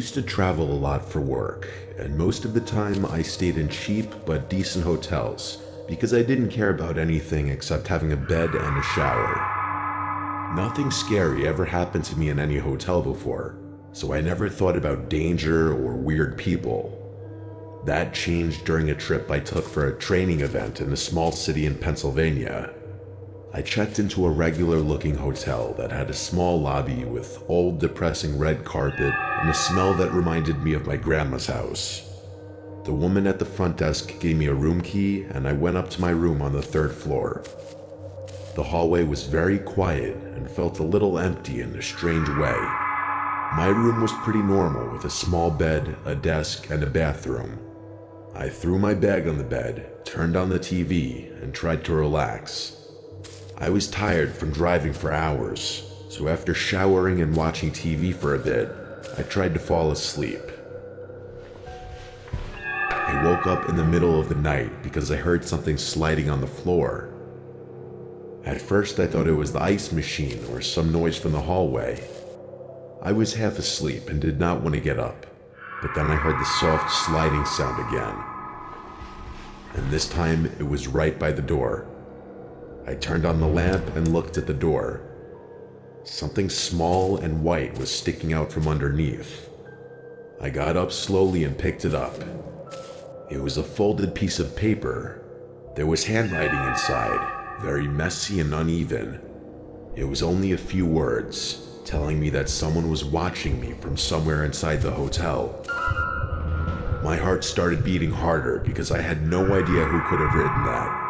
used to travel a lot for work, and most of the time I stayed in cheap but decent hotels because I didn't care about anything except having a bed and a shower. Nothing scary ever happened to me in any hotel before, so I never thought about danger or weird people. That changed during a trip I took for a training event in a small city in Pennsylvania. I checked into a regular-looking hotel that had a small lobby with old, depressing red carpet and a smell that reminded me of my grandma's house. The woman at the front desk gave me a room key, and I went up to my room on the 3rd floor. The hallway was very quiet and felt a little empty in a strange way. My room was pretty normal, with a small bed, a desk, and a bathroom. I threw my bag on the bed, turned on the TV, and tried to relax. I was tired from driving for hours, so after showering and watching TV for a bit, I tried to fall asleep. I woke up in the middle of the night because I heard something sliding on the floor. At first I thought it was the ice machine or some noise from the hallway. I was half asleep and did not want to get up, but then I heard the soft sliding sound again. And this time it was right by the door. I turned on the lamp and looked at the door. Something small and white was sticking out from underneath. I got up slowly and picked it up. It was a folded piece of paper. There was handwriting inside, very messy and uneven. It was only a few words, telling me that someone was watching me from somewhere inside the hotel. My heart started beating harder because I had no idea who could have written that.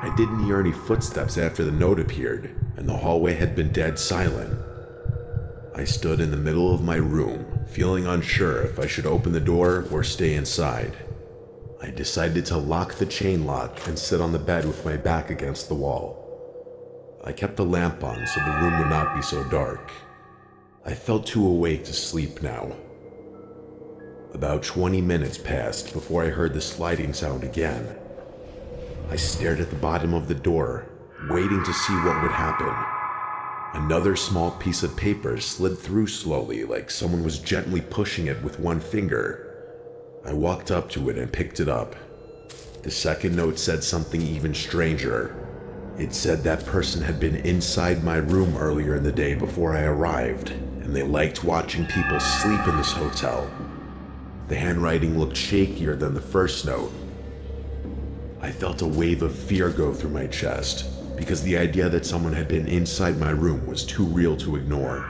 I didn't hear any footsteps after the note appeared, and the hallway had been dead silent. I stood in the middle of my room, feeling unsure if I should open the door or stay inside. I decided to lock the chain lock and sit on the bed with my back against the wall. I kept the lamp on so the room would not be so dark. I felt too awake to sleep now. About 20 minutes passed before I heard the sliding sound again. I stared at the bottom of the door, waiting to see what would happen. Another small piece of paper slid through slowly, like someone was gently pushing it with one finger. I walked up to it and picked it up. The second note said something even stranger. It said that person had been inside my room earlier in the day before I arrived, and they liked watching people sleep in this hotel. The handwriting looked shakier than the first note. I felt a wave of fear go through my chest, because the idea that someone had been inside my room was too real to ignore.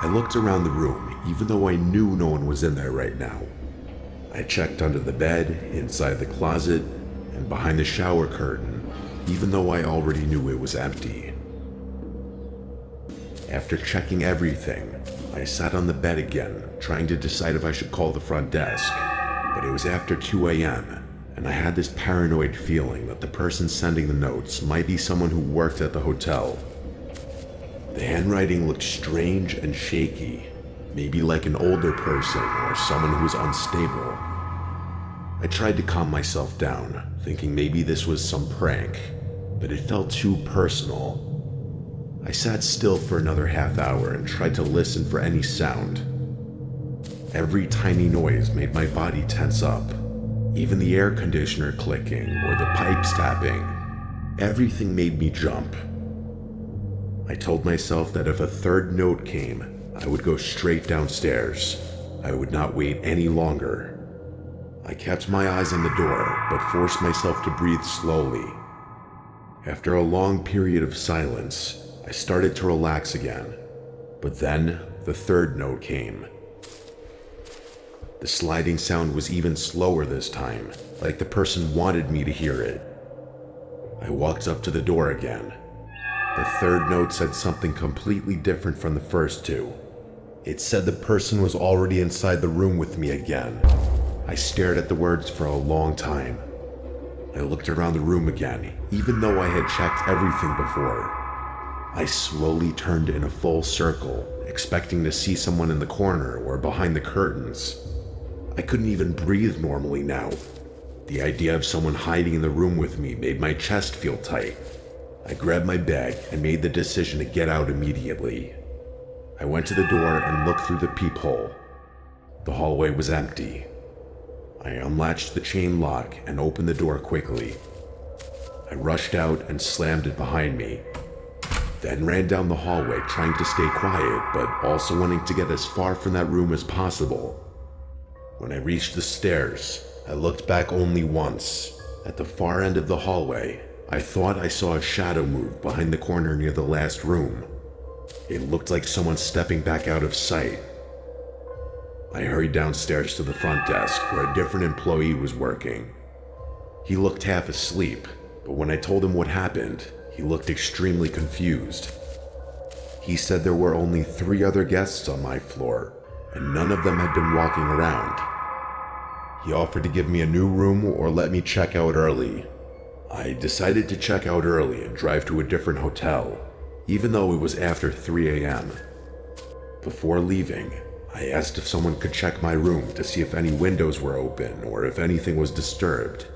I looked around the room, even though I knew no one was in there right now. I checked under the bed, inside the closet, and behind the shower curtain, even though I already knew it was empty. After checking everything, I sat on the bed again, trying to decide if I should call the front desk, but it was after 2 a.m., and I had this paranoid feeling that the person sending the notes might be someone who worked at the hotel. The handwriting looked strange and shaky, maybe like an older person or someone who was unstable. I tried to calm myself down, thinking maybe this was some prank, but it felt too personal. I sat still for another half hour and tried to listen for any sound. Every tiny noise made my body tense up. Even the air conditioner clicking or the pipes tapping, everything made me jump. I told myself that if a third note came, I would go straight downstairs. I would not wait any longer. I kept my eyes on the door, but forced myself to breathe slowly. After a long period of silence, I started to relax again, but then the third note came. The sliding sound was even slower this time, like the person wanted me to hear it. I walked up to the door again. The third note said something completely different from the first two. It said the person was already inside the room with me again. I stared at the words for a long time. I looked around the room again, even though I had checked everything before. I slowly turned in a full circle, expecting to see someone in the corner or behind the curtains. I couldn't even breathe normally now. The idea of someone hiding in the room with me made my chest feel tight. I grabbed my bag and made the decision to get out immediately. I went to the door and looked through the peephole. The hallway was empty. I unlatched the chain lock and opened the door quickly. I rushed out and slammed it behind me, then ran down the hallway trying to stay quiet, but also wanting to get as far from that room as possible. When I reached the stairs, I looked back only once. At the far end of the hallway, I thought I saw a shadow move behind the corner near the last room. It looked like someone stepping back out of sight. I hurried downstairs to the front desk where a different employee was working. He looked half asleep, but when I told him what happened, he looked extremely confused. He said there were only 3 other guests on my floor, and none of them had been walking around. He offered to give me a new room or let me check out early. I decided to check out early and drive to a different hotel, even though it was after 3 a.m. Before leaving, I asked if someone could check my room to see if any windows were open or if anything was disturbed.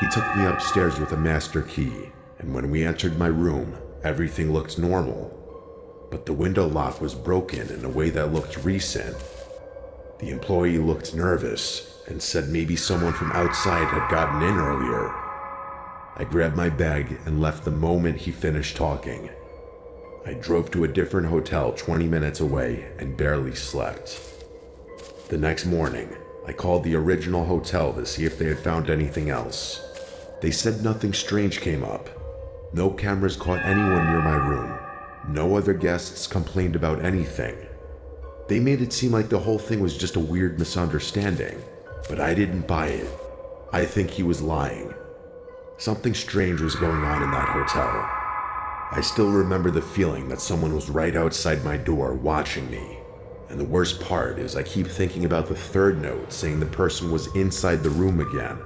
He took me upstairs with a master key, and when we entered my room, everything looked normal. But the window lock was broken in a way that looked recent. The employee looked nervous and said maybe someone from outside had gotten in earlier. I grabbed my bag and left the moment he finished talking. I drove to a different hotel 20 minutes away and barely slept. The next morning, I called the original hotel to see if they had found anything else. They said nothing strange came up. No cameras caught anyone near my room. No other guests complained about anything. They made it seem like the whole thing was just a weird misunderstanding, but I didn't buy it. I think he was lying. Something strange was going on in that hotel. I still remember the feeling that someone was right outside my door watching me. And the worst part is I keep thinking about the third note saying the person was inside the room again.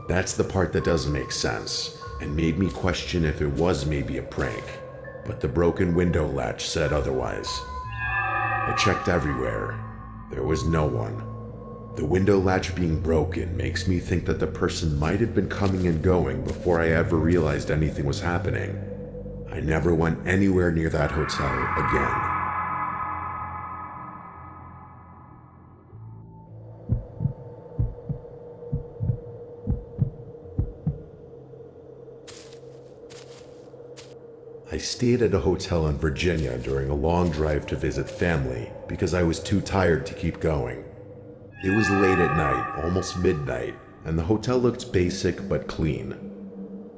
That's the part that doesn't make sense and made me question if it was maybe a prank, but the broken window latch said otherwise. I checked everywhere. There was no one. The window latch being broken makes me think that the person might have been coming and going before I ever realized anything was happening. I never went anywhere near that hotel again. I stayed at a hotel in Virginia during a long drive to visit family because I was too tired to keep going. It was late at night, almost midnight, and the hotel looked basic but clean.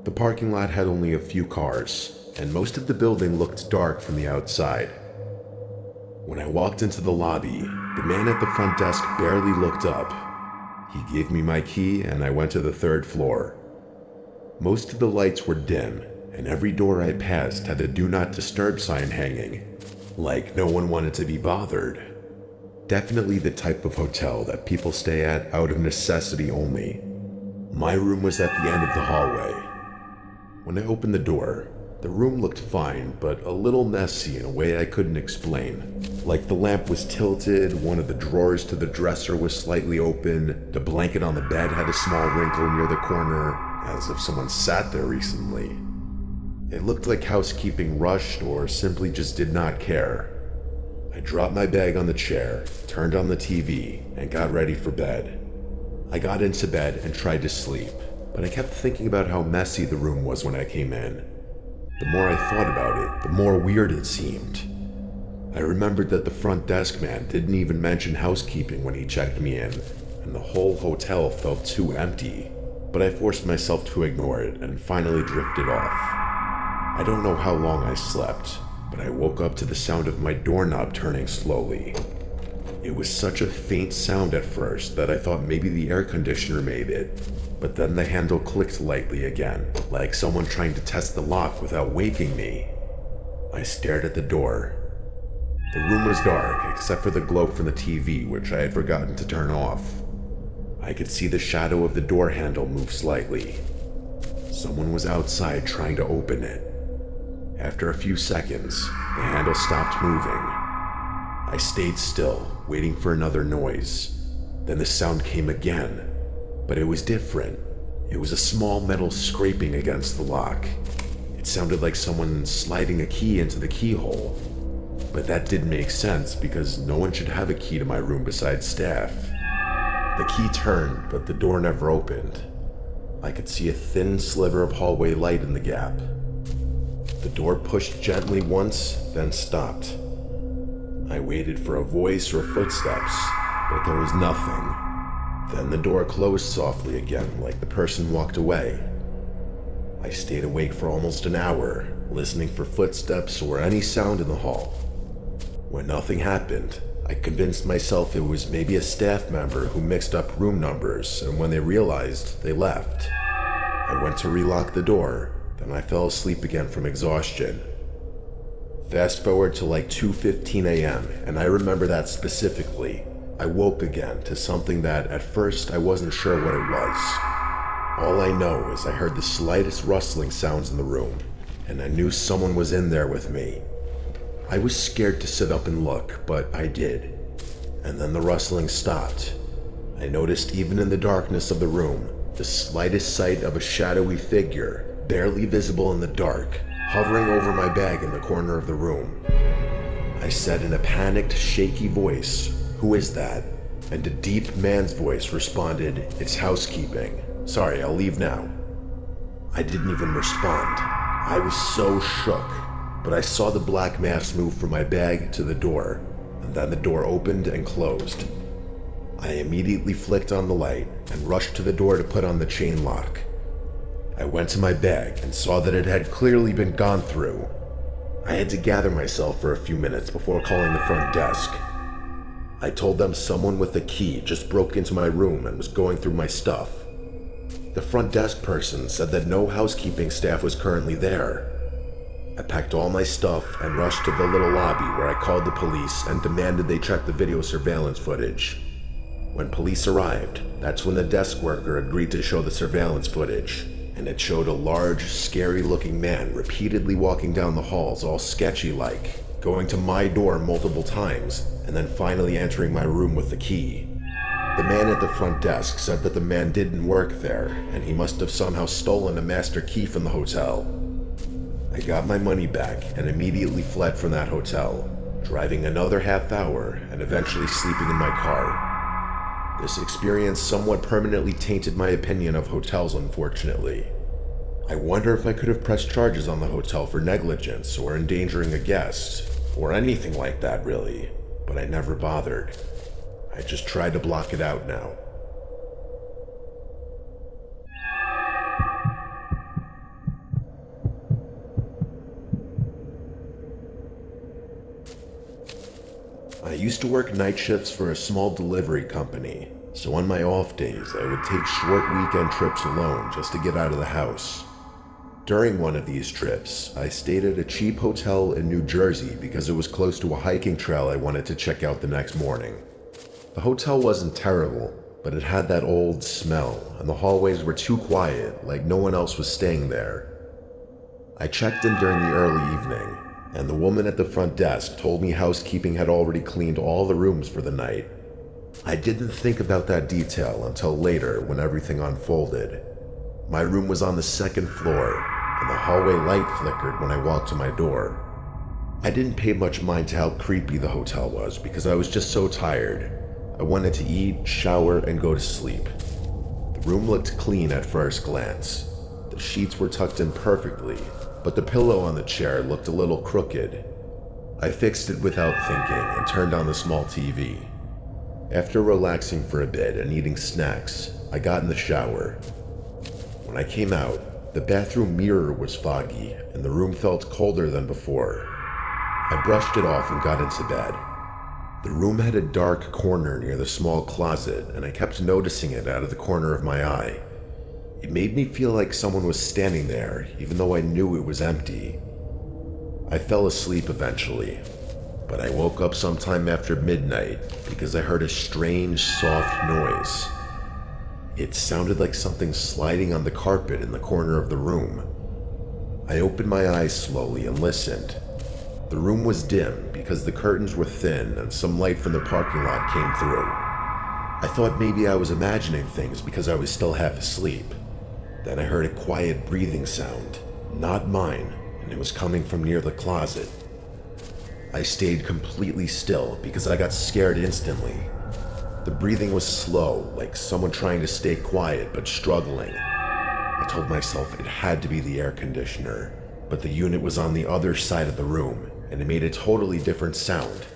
The parking lot had only a few cars, and most of the building looked dark from the outside. When I walked into the lobby, the man at the front desk barely looked up. He gave me my key and I went to the 3rd floor. Most of the lights were dim, and every door I passed had a "Do Not Disturb" sign hanging, like no one wanted to be bothered. Definitely the type of hotel that people stay at out of necessity only. My room was at the end of the hallway. When I opened the door, the room looked fine, but a little messy in a way I couldn't explain. Like the lamp was tilted, one of the drawers to the dresser was slightly open, the blanket on the bed had a small wrinkle near the corner, as if someone sat there recently. It looked like housekeeping rushed or simply just did not care. I dropped my bag on the chair, turned on the TV, and got ready for bed. I got into bed and tried to sleep, but I kept thinking about how messy the room was when I came in. The more I thought about it, the more weird it seemed. I remembered that the front desk man didn't even mention housekeeping when he checked me in, and the whole hotel felt too empty, but I forced myself to ignore it and finally drifted off. I don't know how long I slept, but I woke up to the sound of my doorknob turning slowly. It was such a faint sound at first that I thought maybe the air conditioner made it, but then the handle clicked lightly again, like someone trying to test the lock without waking me. I stared at the door. The room was dark, except for the glow from the TV, which I had forgotten to turn off. I could see the shadow of the door handle move slightly. Someone was outside trying to open it. After a few seconds, the handle stopped moving. I stayed still, waiting for another noise. Then the sound came again, but it was different. It was a small metal scraping against the lock. It sounded like someone sliding a key into the keyhole. but that didn't make sense because no one should have a key to my room besides staff. The key turned, but the door never opened. I could see a thin sliver of hallway light in the gap. The door pushed gently once, then stopped. I waited for a voice or footsteps, but there was nothing. Then the door closed softly again, like the person walked away. I stayed awake for almost an hour, listening for footsteps or any sound in the hall. When nothing happened, I convinced myself it was maybe a staff member who mixed up room numbers, and when they realized, they left. I went to relock the door, then I fell asleep again from exhaustion. Fast forward to like 2:15 a.m., and I remember that specifically. I woke again to something that at first I wasn't sure what it was. All I know is I heard the slightest rustling sounds in the room, and I knew someone was in there with me. I was scared to sit up and look, but I did. And then the rustling stopped. I noticed even in the darkness of the room, the slightest sight of a shadowy figure, barely visible in the dark, hovering over my bag in the corner of the room. I said in a panicked, shaky voice, "Who is that?" And a deep man's voice responded, "It's housekeeping. Sorry, I'll leave now." I didn't even respond. I was so shook, but I saw the black mass move from my bag to the door, and then the door opened and closed. I immediately flicked on the light and rushed to the door to put on the chain lock. I went to my bag and saw that it had clearly been gone through. I had to gather myself for a few minutes before calling the front desk. I told them someone with a key just broke into my room and was going through my stuff. The front desk person said that no housekeeping staff was currently there. I packed all my stuff and rushed to the little lobby where I called the police and demanded they check the video surveillance footage. When police arrived, that's when the desk worker agreed to show the surveillance footage, and it showed a large, scary-looking man repeatedly walking down the halls all sketchy-like, going to my door multiple times, and then finally entering my room with the key. The man at the front desk said that the man didn't work there, and he must have somehow stolen a master key from the hotel. I got my money back and immediately fled from that hotel, driving another half hour and eventually sleeping in my car. This experience somewhat permanently tainted my opinion of hotels, unfortunately. I wonder if I could have pressed charges on the hotel for negligence or endangering a guest, or anything like that really, but I never bothered. I just tried to block it out now. I used to work night shifts for a small delivery company, so on my off days I would take short weekend trips alone just to get out of the house. During one of these trips, I stayed at a cheap hotel in New Jersey because it was close to a hiking trail I wanted to check out the next morning. The hotel wasn't terrible, but it had that old smell, and the hallways were too quiet, like no one else was staying there. I checked in during the early evening, and the woman at the front desk told me housekeeping had already cleaned all the rooms for the night. I didn't think about that detail until later when everything unfolded. My room was on the second floor, and the hallway light flickered when I walked to my door. I didn't pay much mind to how creepy the hotel was because I was just so tired. I wanted to eat, shower, and go to sleep. The room looked clean at first glance. The sheets were tucked in perfectly, but the pillow on the chair looked a little crooked. I fixed it without thinking and turned on the small TV. After relaxing for a bit and eating snacks, I got in the shower. When I came out, the bathroom mirror was foggy and the room felt colder than before. I brushed it off and got into bed. The room had a dark corner near the small closet, and I kept noticing it out of the corner of my eye. It made me feel like someone was standing there, even though I knew it was empty. I fell asleep eventually, but I woke up sometime after midnight because I heard a strange, soft noise. It sounded like something sliding on the carpet in the corner of the room. I opened my eyes slowly and listened. The room was dim because the curtains were thin and some light from the parking lot came through. I thought maybe I was imagining things because I was still half asleep. Then I heard a quiet breathing sound, not mine, and it was coming from near the closet. I stayed completely still because I got scared instantly. The breathing was slow, like someone trying to stay quiet but struggling. I told myself it had to be the air conditioner, but the unit was on the other side of the room, and it made a totally different sound.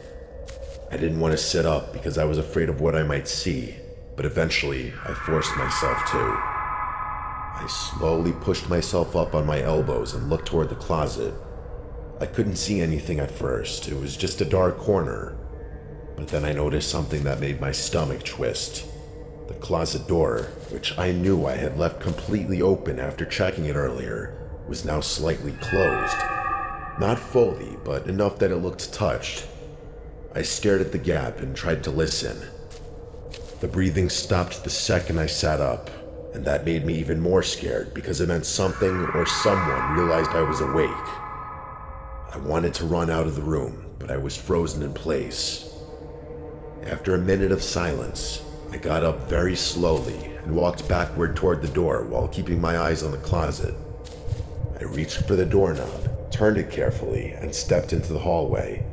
I didn't want to sit up because I was afraid of what I might see, but eventually I forced myself to. I slowly pushed myself up on my elbows and looked toward the closet. I couldn't see anything at first, it was just a dark corner. But then I noticed something that made my stomach twist. The closet door, which I knew I had left completely open after checking it earlier, was now slightly closed. Not fully, but enough that it looked touched. I stared at the gap and tried to listen. The breathing stopped the second I sat up, and that made me even more scared because it meant something or someone realized I was awake. I wanted to run out of the room, but I was frozen in place. After a minute of silence, I got up very slowly and walked backward toward the door while keeping my eyes on the closet. I reached for the doorknob, turned it carefully, and stepped into the hallway.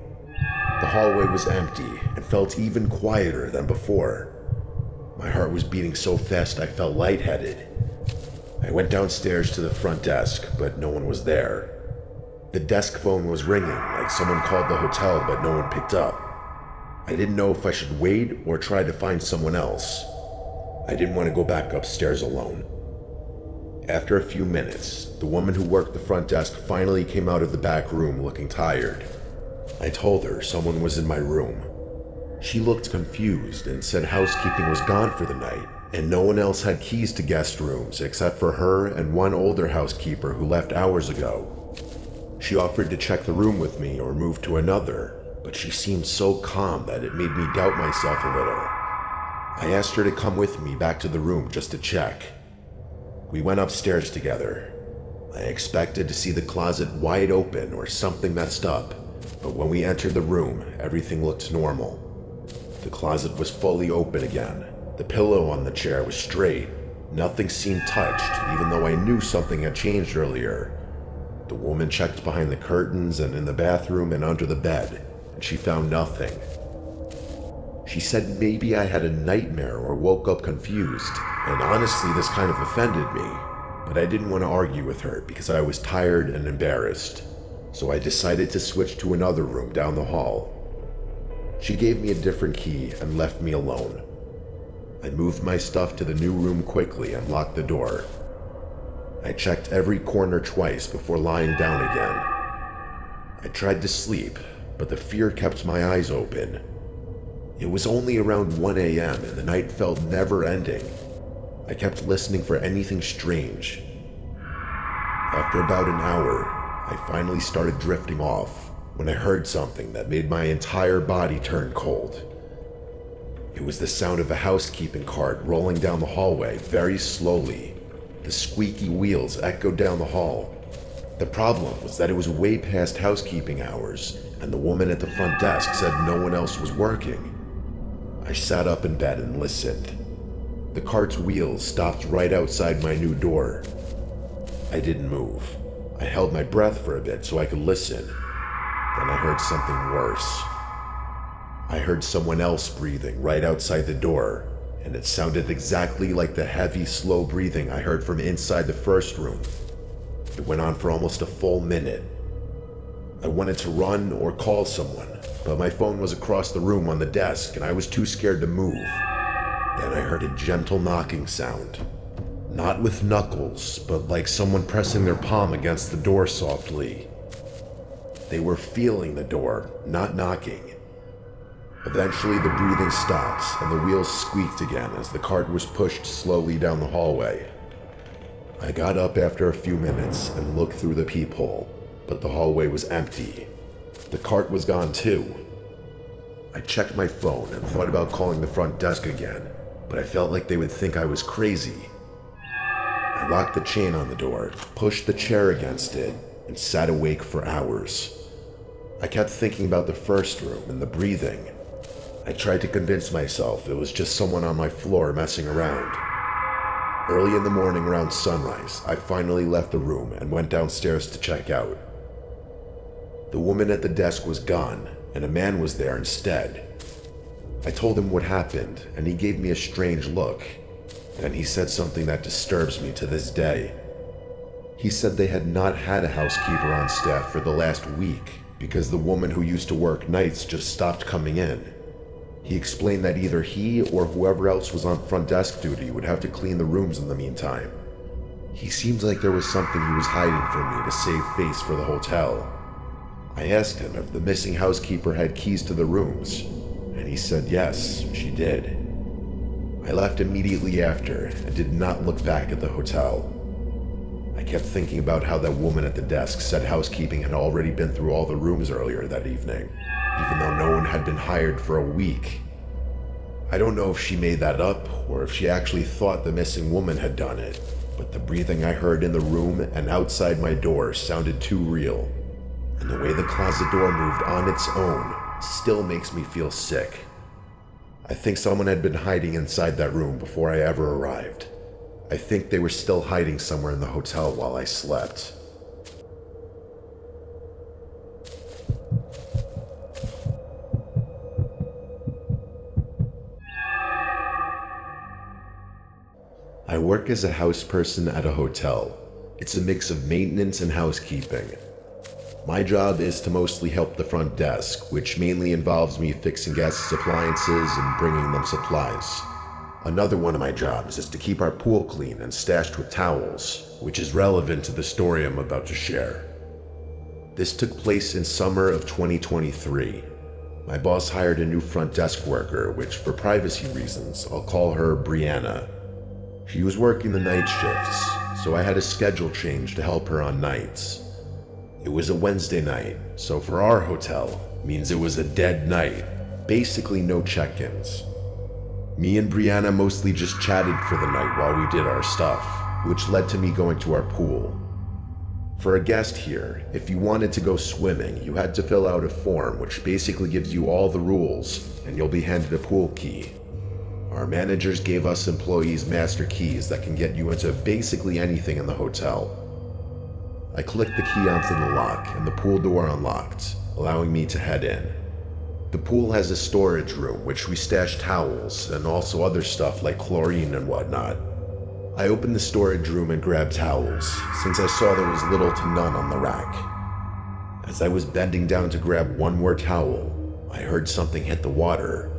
The hallway was empty and felt even quieter than before. My heart was beating so fast I felt lightheaded. I went downstairs to the front desk, but no one was there. The desk phone was ringing like someone called the hotel, but no one picked up. I didn't know if I should wait or try to find someone else. I didn't want to go back upstairs alone. After a few minutes, the woman who worked the front desk finally came out of the back room looking tired. I told her someone was in my room. She looked confused and said housekeeping was gone for the night, and no one else had keys to guest rooms except for her and one older housekeeper who left hours ago. She offered to check the room with me or move to another, but she seemed so calm that it made me doubt myself a little. I asked her to come with me back to the room just to check. We went upstairs together. I expected to see the closet wide open or something messed up, but when we entered the room, everything looked normal. The closet was fully open again. The pillow on the chair was straight. Nothing seemed touched, even though I knew something had changed earlier. The woman checked behind the curtains and in the bathroom and under the bed, and she found nothing. She said maybe I had a nightmare or woke up confused, and honestly this kind of offended me, but I didn't want to argue with her because I was tired and embarrassed, so I decided to switch to another room down the hall. She gave me a different key and left me alone. I moved my stuff to the new room quickly and locked the door. I checked every corner twice before lying down again. I tried to sleep, but the fear kept my eyes open. It was only around 1 a.m. and the night felt never-ending. I kept listening for anything strange. After about an hour, I finally started drifting off when I heard something that made my entire body turn cold. It was the sound of a housekeeping cart rolling down the hallway very slowly. The squeaky wheels echoed down the hall. The problem was that it was way past housekeeping hours, and the woman at the front desk said no one else was working. I sat up in bed and listened. The cart's wheels stopped right outside my new door. I didn't move. I held my breath for a bit so I could listen. Then I heard something worse. I heard someone else breathing right outside the door, and it sounded exactly like the heavy, slow breathing I heard from inside the first room. It went on for almost a full minute. I wanted to run or call someone, but my phone was across the room on the desk and I was too scared to move. Then I heard a gentle knocking sound. Not with knuckles, but like someone pressing their palm against the door softly. They were feeling the door, not knocking. Eventually the breathing stopped and the wheels squeaked again as the cart was pushed slowly down the hallway. I got up after a few minutes and looked through the peephole, but the hallway was empty. The cart was gone too. I checked my phone and thought about calling the front desk again, but I felt like they would think I was crazy. I locked the chain on the door, pushed the chair against it, and sat awake for hours. I kept thinking about the first room and the breathing. I tried to convince myself it was just someone on my floor messing around. Early in the morning around sunrise, I finally left the room and went downstairs to check out. The woman at the desk was gone, and a man was there instead. I told him what happened, and he gave me a strange look. Then he said something that disturbs me to this day. He said they had not had a housekeeper on staff for the last week because the woman who used to work nights just stopped coming in. He explained that either he or whoever else was on front desk duty would have to clean the rooms in the meantime. He seems like there was something he was hiding from me to save face for the hotel. I asked him if the missing housekeeper had keys to the rooms, and he said yes, she did. I left immediately after and did not look back at the hotel. I kept thinking about how that woman at the desk said housekeeping had already been through all the rooms earlier that evening, even though no one had been hired for a week. I don't know if she made that up or if she actually thought the missing woman had done it, but the breathing I heard in the room and outside my door sounded too real, and the way the closet door moved on its own still makes me feel sick. I think someone had been hiding inside that room before I ever arrived. I think they were still hiding somewhere in the hotel while I slept. I work as a house person at a hotel. It's a mix of maintenance and housekeeping. My job is to mostly help the front desk, which mainly involves me fixing guests' appliances and bringing them supplies. Another one of my jobs is to keep our pool clean and stashed with towels, which is relevant to the story I'm about to share. This took place in summer of 2023. My boss hired a new front desk worker, which for privacy reasons, I'll call her Brianna. She was working the night shifts, so I had a schedule change to help her on nights. It was a Wednesday night, so for our hotel, means it was a dead night, basically no check-ins. Me and Brianna mostly just chatted for the night while we did our stuff, which led to me going to our pool. For a guest here, if you wanted to go swimming, you had to fill out a form which basically gives you all the rules, and you'll be handed a pool key. Our managers gave us employees master keys that can get you into basically anything in the hotel. I clicked the key onto the lock and the pool door unlocked, allowing me to head in. The pool has a storage room which we stash towels and also other stuff like chlorine and whatnot. I opened the storage room and grabbed towels, since I saw there was little to none on the rack. As I was bending down to grab one more towel, I heard something hit the water.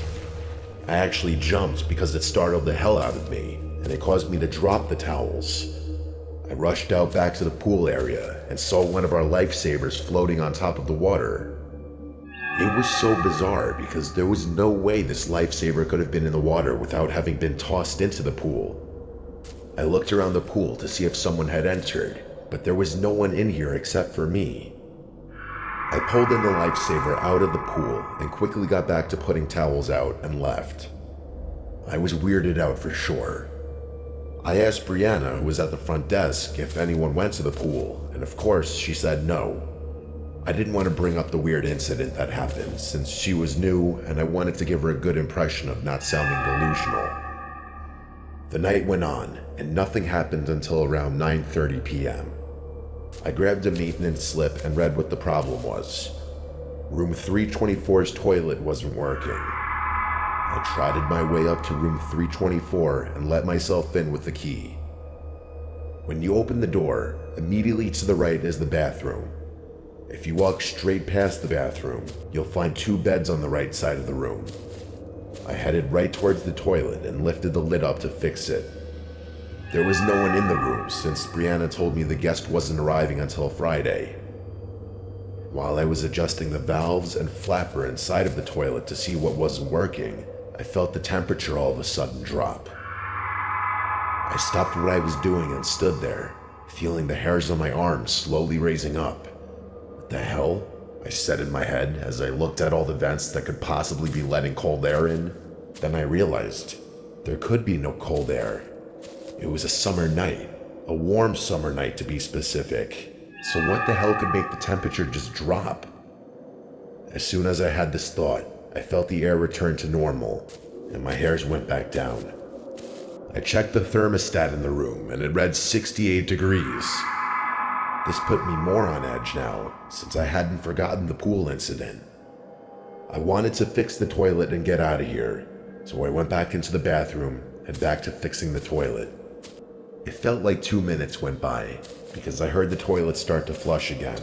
I actually jumped because it startled the hell out of me, and it caused me to drop the towels. I rushed out back to the pool area and saw one of our lifesavers floating on top of the water. It was so bizarre because there was no way this lifesaver could have been in the water without having been tossed into the pool. I looked around the pool to see if someone had entered, but there was no one in here except for me. I pulled in the lifesaver out of the pool and quickly got back to putting towels out and left. I was weirded out for sure. I asked Brianna, who was at the front desk, if anyone went to the pool, and of course she said no. I didn't want to bring up the weird incident that happened since she was new and I wanted to give her a good impression of not sounding delusional. The night went on and nothing happened until around 9:30 p.m. I grabbed a maintenance slip and read what the problem was. Room 324's toilet wasn't working. I trotted my way up to room 324 and let myself in with the key. When you open the door, immediately to the right is the bathroom. If you walk straight past the bathroom, you'll find 2 beds on the right side of the room. I headed right towards the toilet and lifted the lid up to fix it. There was no one in the room since Brianna told me the guest wasn't arriving until Friday. While I was adjusting the valves and flapper inside of the toilet to see what wasn't working, I felt the temperature all of a sudden drop. I stopped what I was doing and stood there, feeling the hairs on my arms slowly raising up. What the hell? I said in my head as I looked at all the vents that could possibly be letting cold air in. Then I realized there could be no cold air. It was a summer night, a warm summer night to be specific. So what the hell could make the temperature just drop? As soon as I had this thought, I felt the air return to normal, and my hairs went back down. I checked the thermostat in the room, and it read 68 degrees. This put me more on edge now, since I hadn't forgotten the pool incident. I wanted to fix the toilet and get out of here, so I went back into the bathroom and back to fixing the toilet. It felt like 2 minutes went by, because I heard the toilet start to flush again.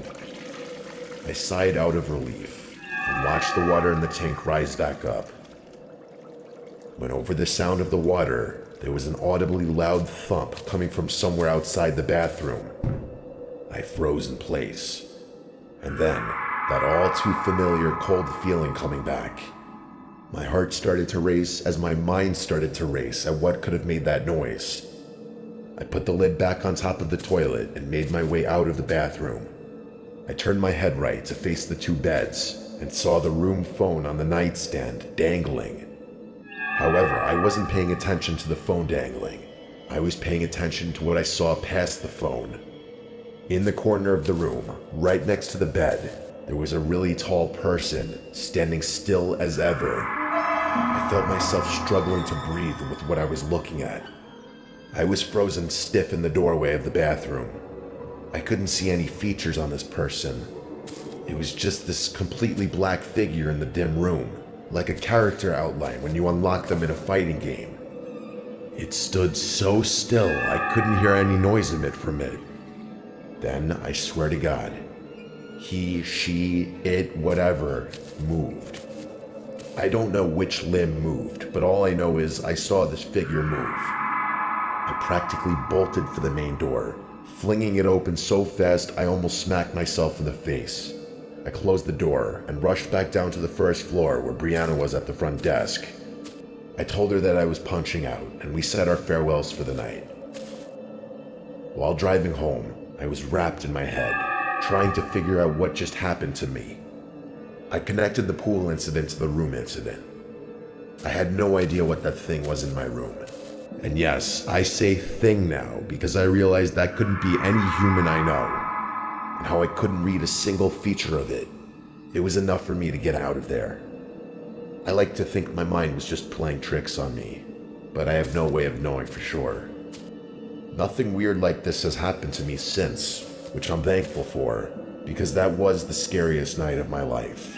I sighed out of relief and watched the water in the tank rise back up. When over the sound of the water, there was an audibly loud thump coming from somewhere outside the bathroom. I froze in place, and then that all too familiar cold feeling coming back. My heart started to race as my mind started to race at what could have made that noise. I put the lid back on top of the toilet and made my way out of the bathroom. I turned my head right to face the 2 beds and saw the room phone on the nightstand dangling. However, I wasn't paying attention to the phone dangling. I was paying attention to what I saw past the phone. In the corner of the room, right next to the bed, there was a really tall person standing still as ever. I felt myself struggling to breathe with what I was looking at. I was frozen stiff in the doorway of the bathroom. I couldn't see any features on this person. It was just this completely black figure in the dim room, like a character outline when you unlock them in a fighting game. It stood so still I couldn't hear any noise emit from it. Then, I swear to God, he, she, it, whatever, moved. I don't know which limb moved, but all I know is I saw this figure move. I practically bolted for the main door, flinging it open so fast I almost smacked myself in the face. I closed the door and rushed back down to the first floor where Brianna was at the front desk. I told her that I was punching out, and we said our farewells for the night. While driving home, I was wrapped in my head, trying to figure out what just happened to me. I connected the pool incident to the room incident. I had no idea what that thing was in my room. And yes, I say thing now because I realized that couldn't be any human I know, and how I couldn't read a single feature of it. It was enough for me to get out of there. I like to think my mind was just playing tricks on me, but I have no way of knowing for sure. Nothing weird like this has happened to me since, which I'm thankful for, because that was the scariest night of my life.